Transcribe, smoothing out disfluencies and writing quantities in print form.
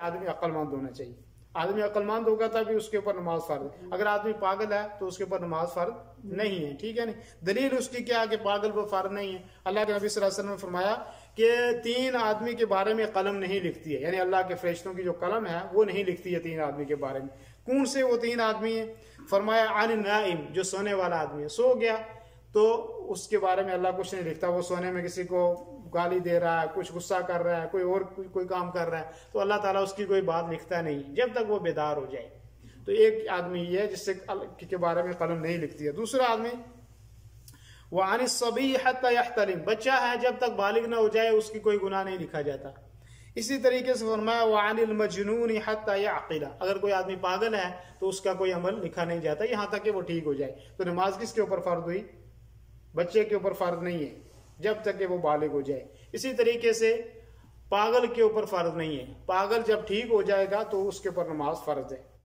आदमी अक्लमंद होना चाहिए। आदमी अक्लमंद होगा तभी उसके ऊपर नमाज फर्ज है। अगर आदमी पागल है तो उसके ऊपर नमाज फर्ज नहीं है, ठीक है नहीं। दलील उसकी क्या है कि पागल पर फर्ज नहीं है। अल्लाह के नबी सल्लल्लाहु अलैहि वसल्लम ने फरमाया कि 3 आदमी के बारे में कलम नहीं लिखती है, यानी अल्लाह के फरिश्तों की जो कलम है वो नहीं लिखती है 3 आदमी के बारे में। कौन से वो 3 आदमी है? फरमाया अन नाइम, जो सोने वाला आदमी है, सो गया तो उसके बारे में अल्लाह कुछ नहीं लिखता। वो सोने में किसी को गाली दे रहा है, कुछ गुस्सा कर रहा है, कोई काम कर रहा है, तो अल्लाह ताला उसकी कोई बात लिखता नहीं जब तक वो बेदार हो जाए। तो एक आदमी ये है जिससे के बारे में कलम नहीं लिखती है। दूसरा आदमी वानी सभी हत्ता यहतलिम, बच्चा है जब तक बालिग ना हो जाए उसकी कोई गुनाह नहीं लिखा जाता। इसी तरीके से फरमाया वानिल मजनून हत्ता यअक़िला, अगर कोई आदमी पागल है तो उसका कोई अमल लिखा नहीं जाता यहाँ तक कि वो ठीक हो जाए। तो नमाज किसके ऊपर फर्ज हुई? बच्चे के ऊपर फर्ज नहीं है जब तक कि वो बालिग हो जाए। इसी तरीके से पागल के ऊपर फर्ज नहीं है, पागल जब ठीक हो जाएगा तो उसके ऊपर नमाज फर्ज है।